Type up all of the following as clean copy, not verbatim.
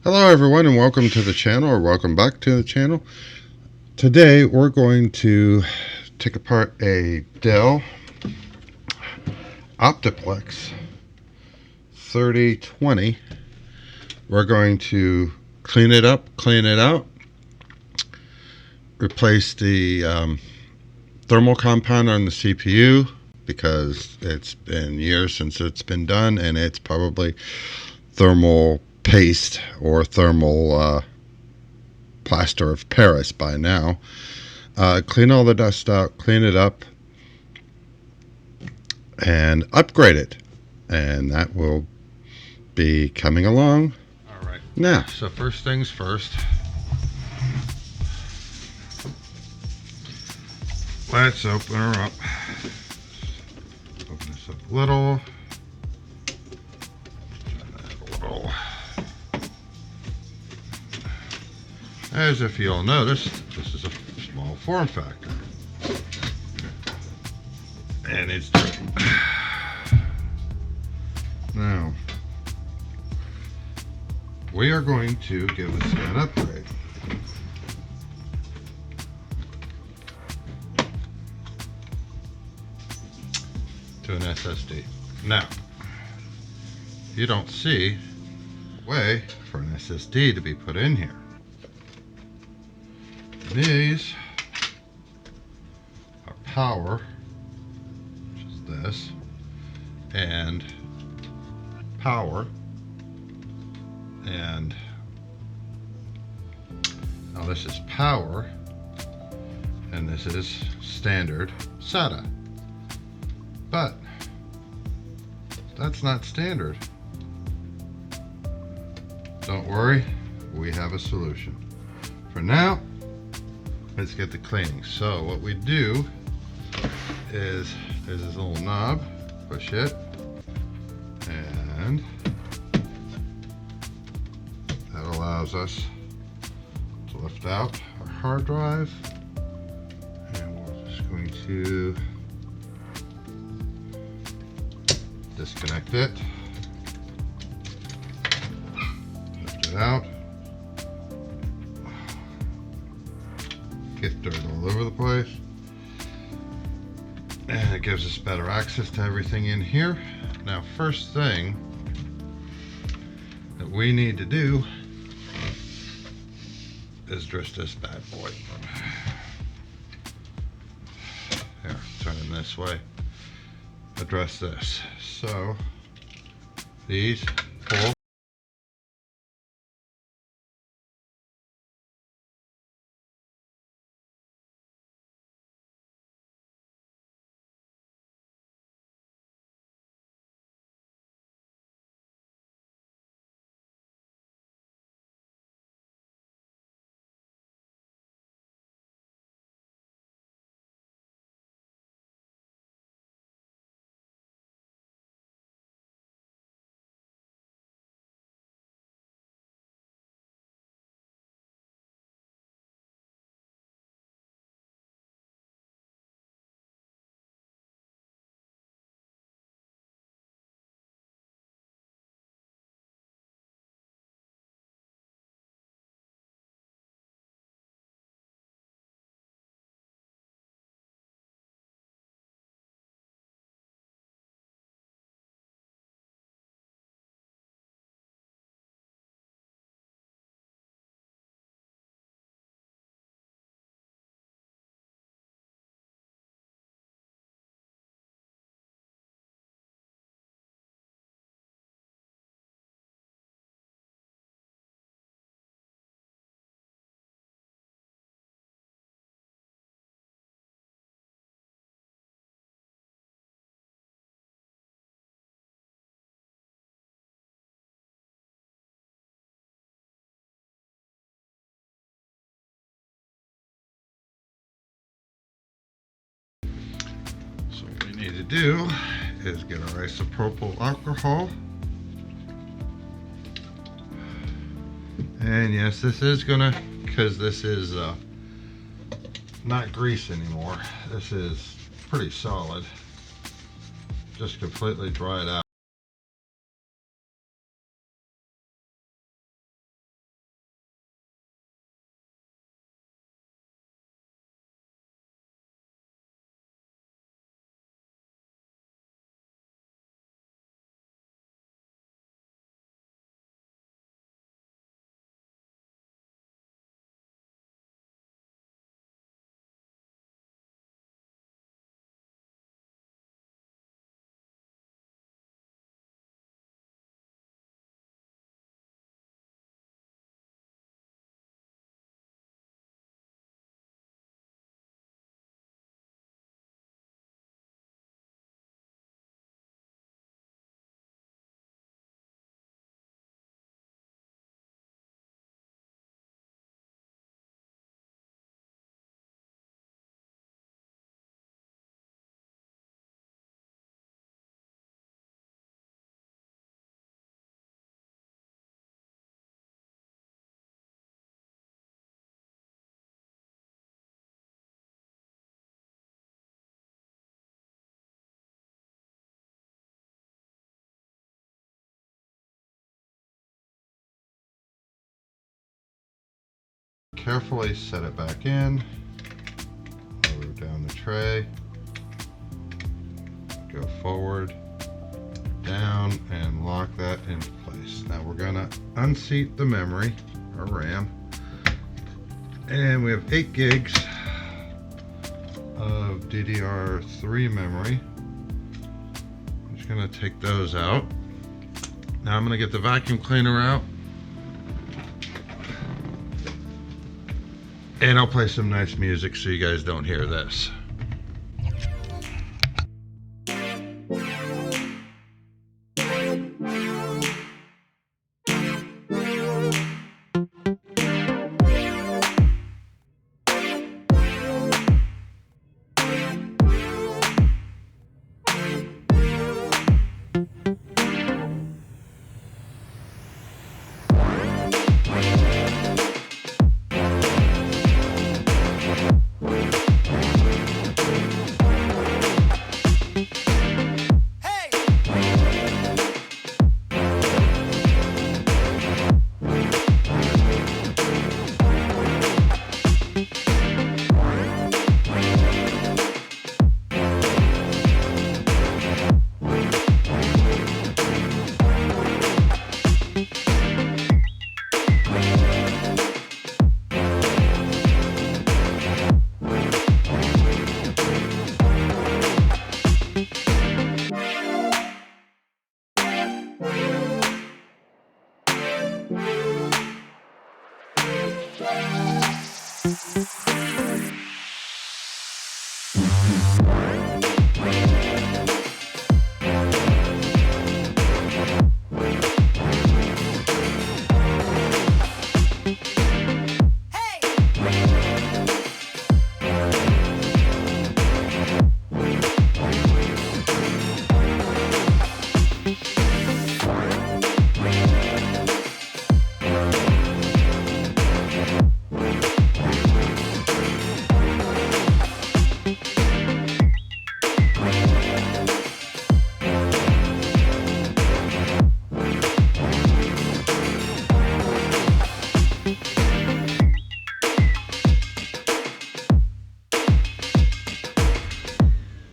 Hello everyone and welcome to the channel, or welcome back to the channel. Today we're going to take apart a Dell Optiplex 3020. We're going to clean it up, clean it out, replace the thermal compound on the CPU because it's been years since it's been done and it's probably thermal paste or thermal plaster of Paris by now. Clean all the dust out, clean it up, and upgrade it. And that will be coming along. All right. Now, So first things first. Let's open her up. Open this up a little. As if you'll notice, this is a small form factor. And it's dirty. Now, we are going to give this an upgrade. To an SSD. Now, you don't see a way for an SSD to be put in here. These are power, which is this, and power, and now this is power, and this is standard SATA. But that's not standard. Don't worry, we have a solution. For now, let's get the cleaning. So what we do is there's this little knob, push it, and that allows us to lift out our hard drive, and we're just going to disconnect it, lift it out, get dirt all over the place, and it gives us better access to everything in here. Now, first thing that we need to do is dress this bad boy. Here, turn it this way. Address this. So these pull. So what we need to do is get our isopropyl alcohol. And yes, this is gonna, because this is not grease anymore. This is pretty solid. Just completely dry it out. carefully set it back in, lower down the tray, go forward, down, and lock that into place. Now we're gonna unseat the memory, or RAM, and we have 8 gigs of DDR3 memory. I'm just gonna take those out. Now I'm gonna get the vacuum cleaner out, and I'll play some nice music so you guys don't hear this.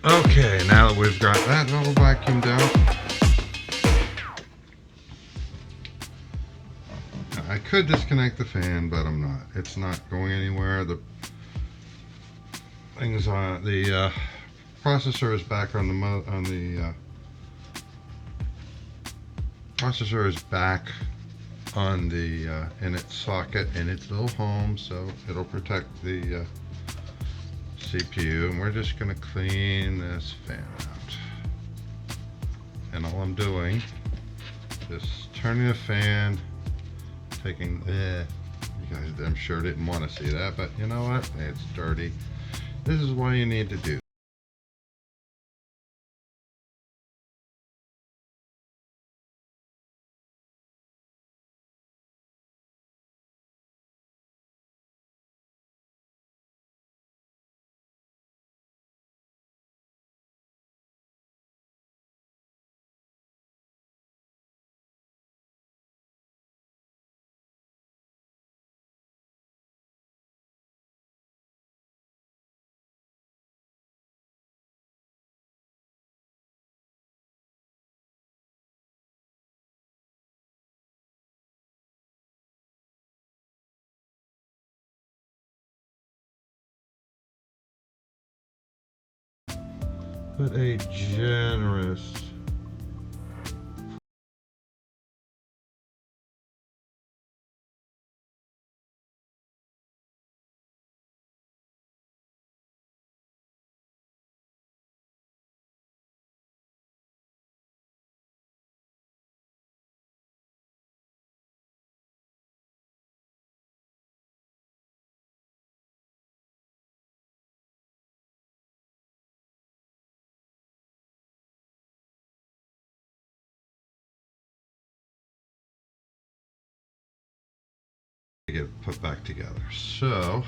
Okay, now that we've got that all vacuumed out, I could disconnect the fan, but I'm not. It's not going anywhere. The things on the processor is back on the processor is back on the in its socket in its little home, so it'll protect the CPU. And we're just going to clean this fan out. And all I'm doing is turning the fan, taking you guys I'm sure didn't want to see that, but you know what, it's dirty. This is why you need to do put a generous to get put back together. So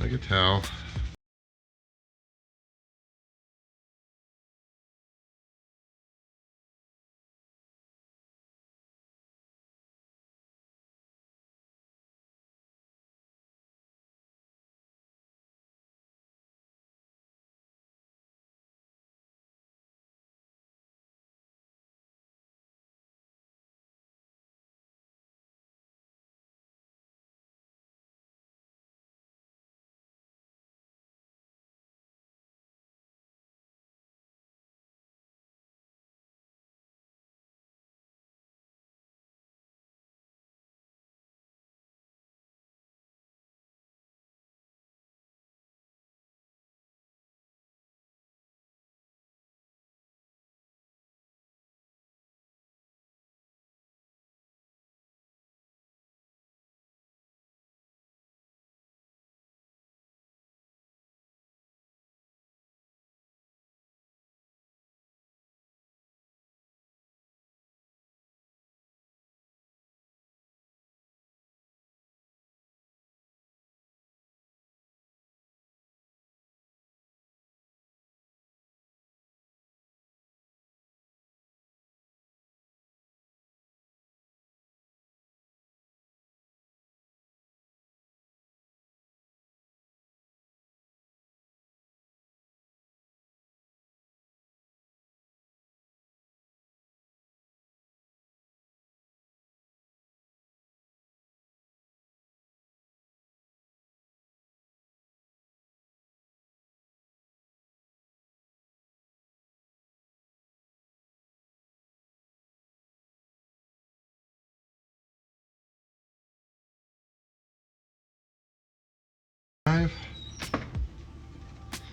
like a towel.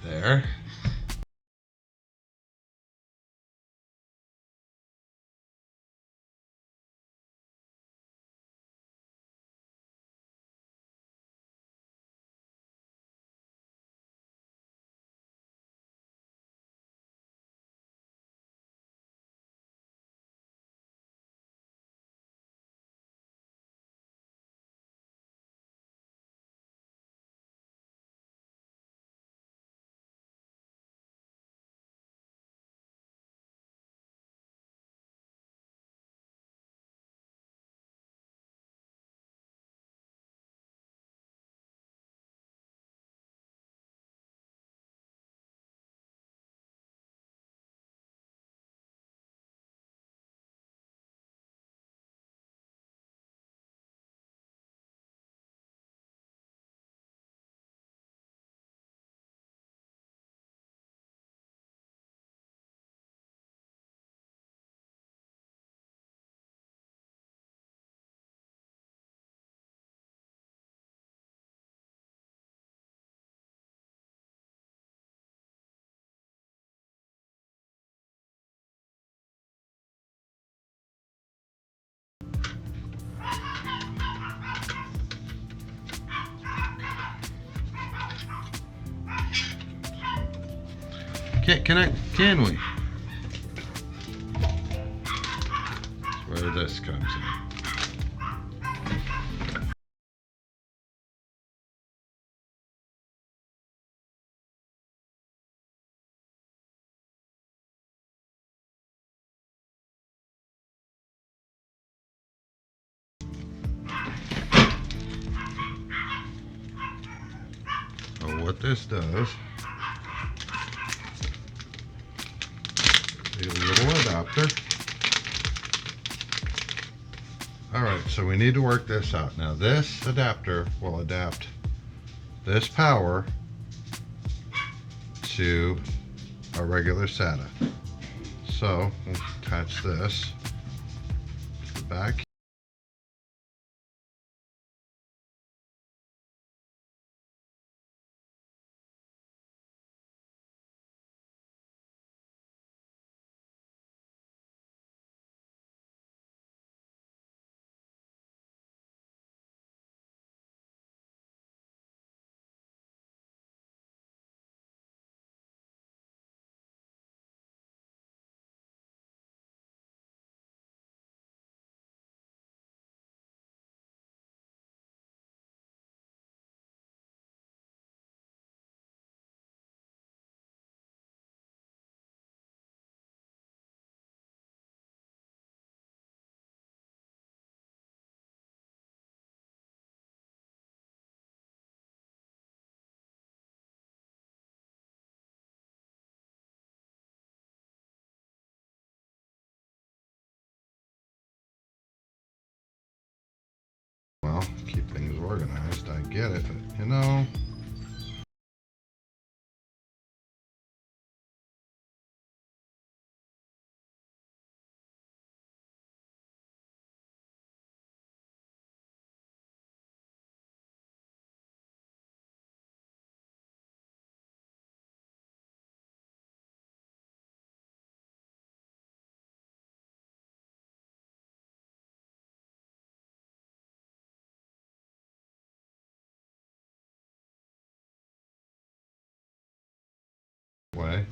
There. Can we? That's where this comes in. So what this does, a little adapter. Alright, so we need to work this out. Now this adapter will adapt this power to a regular SATA. So we'll attach this to the back. organized. I get it, but you know. Way.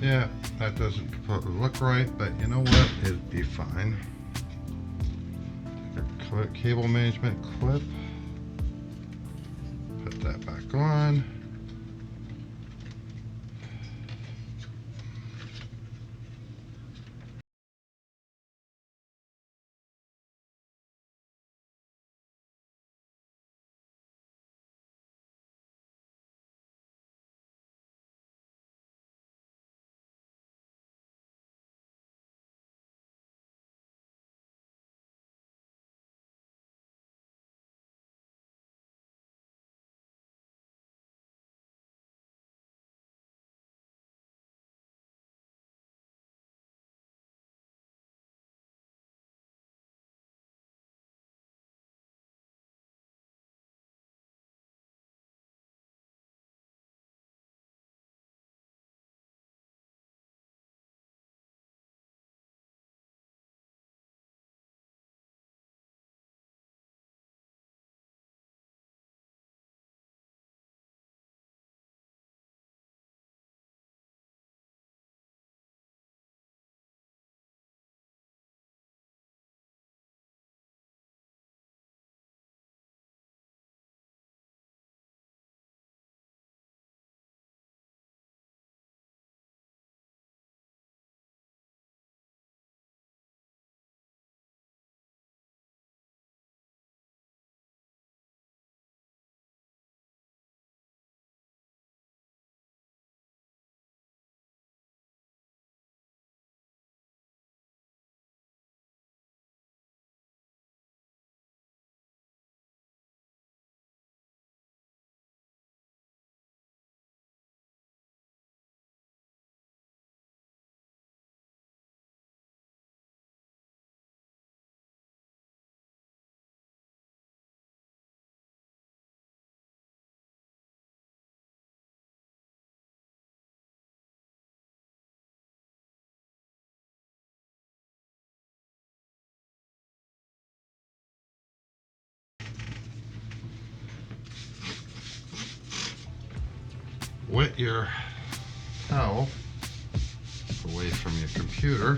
Yeah, that doesn't completely look right, but you know what? It'd be fine. Take a cable management clip. Put that back on. Wet your towel away from your computer.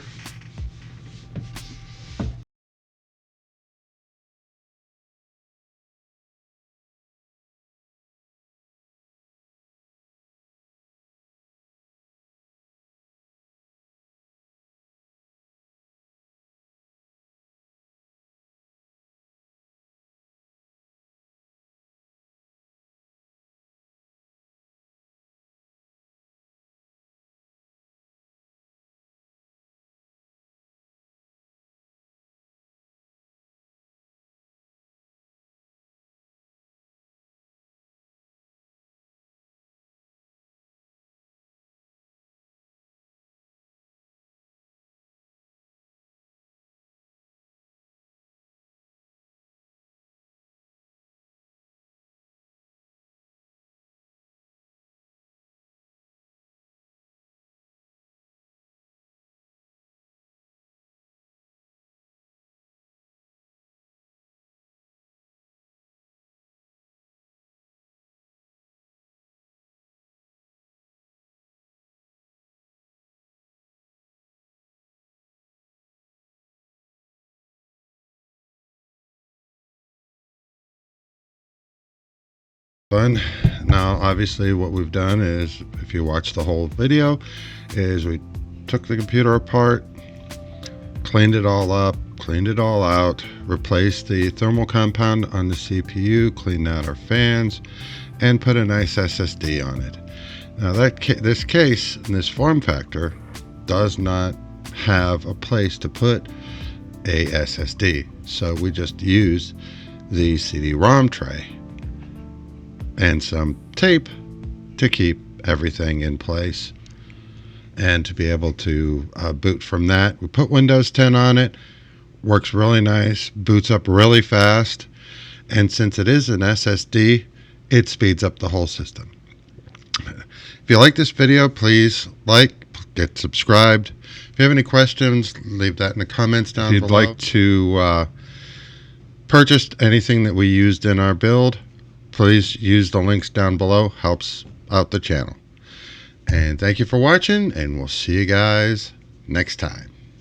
Fun. Now obviously what we've done is, if you watch the whole video, is we took the computer apart, cleaned it all up, cleaned it all out, replaced the thermal compound on the CPU, cleaned out our fans, and put a nice SSD on it. Now this case and this form factor does not have a place to put a SSD, so we just used the CD-ROM tray and some tape to keep everything in place and to be able to boot from that. We put Windows 10 on it. Works really nice, boots up really fast, and since it is an SSD, it speeds up the whole system. If you like this video, please get subscribed. If you have any questions, leave that in the comments down below. If you'd like to purchase anything that we used in our build, please use the links down below. Helps out the channel. And thank you for watching, and we'll see you guys next time.